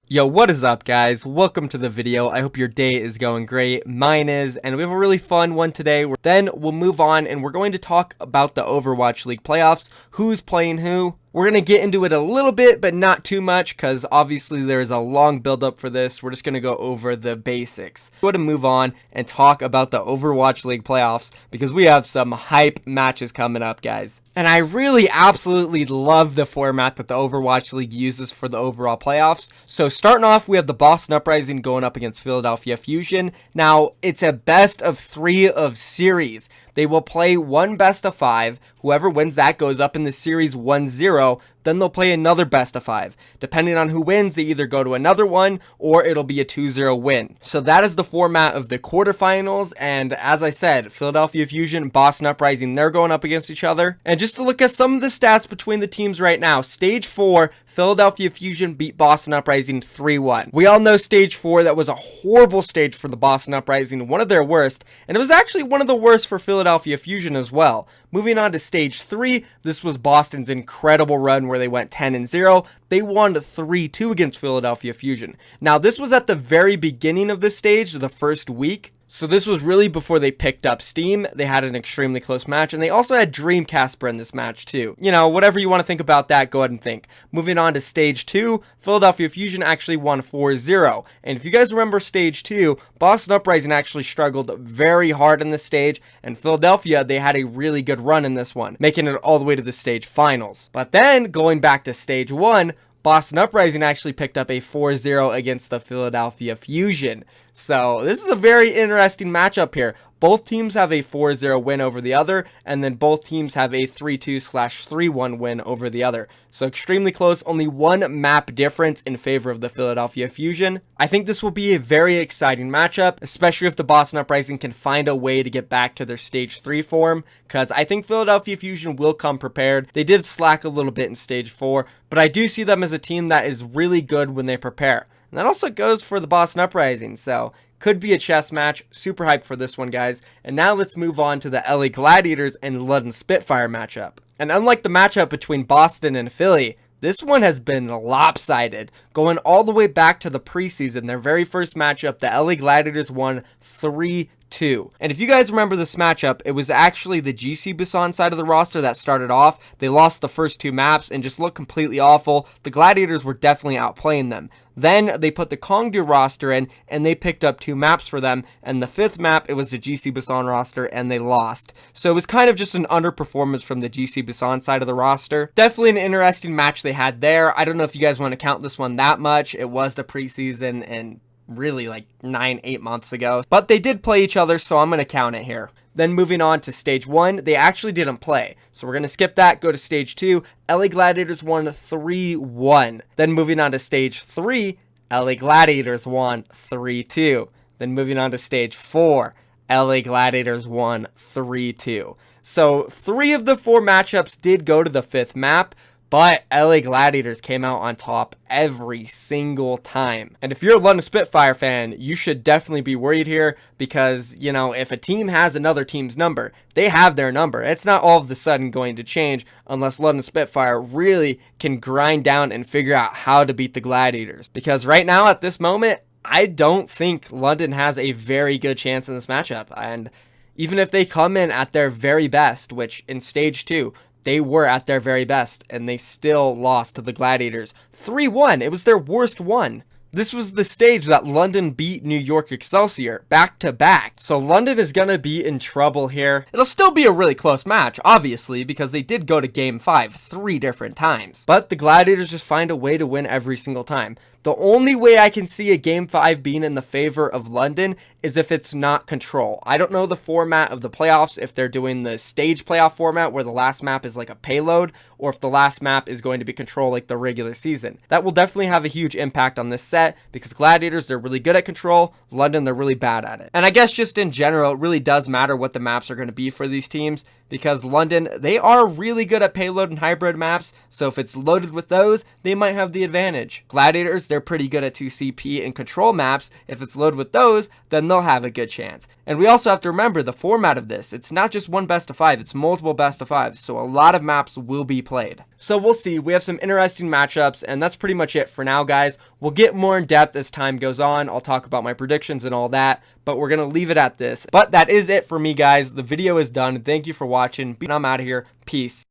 Yo, what is up, guys? Welcome to the video. I hope your day is going great. Mine is, and we have a really fun one today. Then we'll move on and we're going to talk about the Overwatch League playoffs, who's playing who. We're going to get into it a little bit, but not too much, because obviously there is a long build-up for this. We're just going to go over the basics. We're going to move on and talk about the Overwatch League playoffs, because we have some hype matches coming up, guys. And I really absolutely love the format that the Overwatch League uses for the overall playoffs. So starting off, we have the Boston Uprising going up against Philadelphia Fusion. Now, it's a best of 3 of series. They will play one best of 5. Whoever wins that goes up in the series 1-0. Then they'll play another best of 5. Depending on who wins, they either go to another one or it'll be a 2-0 win. So that is the format of the quarterfinals. And as I said, Philadelphia Fusion, Boston Uprising, they're going up against each other. And just to look at some of the stats between the teams right now, Stage 4, Philadelphia Fusion beat Boston Uprising 3-1. We all know Stage 4, that was a horrible stage for the Boston Uprising, one of their worst, and it was actually one of the worst for Philadelphia Fusion as well. Moving on to Stage 3, this was Boston's incredible run where they went 10-0. They won 3-2 against Philadelphia Fusion. Now, this was at the very beginning of this stage, the first week. So this was really before they picked up steam. They had an extremely close match, and they also had Dreamcasper in this match too. You know, whatever you want to think about that, go ahead and think. Moving on to Stage 2, Philadelphia Fusion actually won 4-0. And if you guys remember Stage 2, Boston Uprising actually struggled very hard in this stage, and Philadelphia, they had a really good run in this one, making it all the way to the stage finals. But then, going back to Stage 1, Boston Uprising actually picked up a 4-0 against the Philadelphia Fusion. So this is a very interesting matchup here. Both teams have a 4-0 win over the other, and then both teams have a 3-2/3-1 win over the other. So extremely close, only one map difference in favor of the Philadelphia Fusion. I think this will be a very exciting matchup, especially if the Boston Uprising can find a way to get back to their Stage 3 form, because I think Philadelphia Fusion will come prepared. They did slack a little bit in Stage 4, but I do see them as a team that is really good when they prepare. And that also goes for the Boston Uprising, so could be a chess match. Super hyped for this one, guys. And now let's move on to the LA Gladiators and London Spitfire matchup. And unlike the matchup between Boston and Philly, this one has been lopsided, going all the way back to the preseason. Their very first matchup, the LA Gladiators won 3-2. And if you guys remember this matchup, it was actually the GC Busan side of the roster that started off. They lost the first 2 maps and just looked completely awful. The Gladiators were definitely outplaying them. Then they put the Kongdu roster in, and they picked up 2 maps for them, and the 5th map, it was the GC Busan roster, and they lost. So it was kind of just an underperformance from the GC Busan side of the roster. Definitely an interesting match they had there. I don't know if you guys want to count this one that much. It was the preseason, and really like 9-8 months ago. But they did play each other, so I'm going to count it here. Then moving on to Stage 1, they actually didn't play. So we're going to skip that, go to Stage 2. LA Gladiators won 3-1. Then moving on to Stage 3, LA Gladiators won 3-2. Then moving on to Stage 4, LA Gladiators won 3-2. So 3 of the 4 matchups did go to the 5th map, but LA Gladiators came out on top every single time. And if you're a London Spitfire fan, you should definitely be worried here because, you know, if a team has another team's number, they have their number. It's not all of a sudden going to change unless London Spitfire really can grind down and figure out how to beat the Gladiators. Because right now, at this moment, I don't think London has a very good chance in this matchup. And even if they come in at their very best, which in Stage 2, they were at their very best, and they still lost to the Gladiators 3-1. It was their worst one. This was the stage that London beat New York Excelsior back to back. So London is going to be in trouble here. It'll still be a really close match, obviously, because they did go to Game 5 3 different times. But the Gladiators just find a way to win every single time. The only way I can see a Game 5 being in the favor of London is if it's not Control. I don't know the format of the playoffs, if they're doing the stage playoff format where the last map is like a payload, or if the last map is going to be Control like the regular season. That will definitely have a huge impact on this set because Gladiators, they're really good at Control. London, they're really bad at it. And I guess just in general, it really does matter what the maps are going to be for these teams because London, they are really good at payload and hybrid maps, so if it's loaded with those, they might have the advantage. Gladiators, they're pretty good at 2CP and control maps. If it's loaded with those, then they'll have a good chance. And we also have to remember the format of this. It's not just one best of 5, it's multiple best of 5s, so a lot of maps will be played. So we'll see. We have some interesting matchups, and that's pretty much it for now, guys. We'll get more in depth as time goes on. I'll talk about my predictions and all that, but we're going to leave it at this. But that is it for me, guys. The video is done. Thank you for watching. I'm out of here. Peace.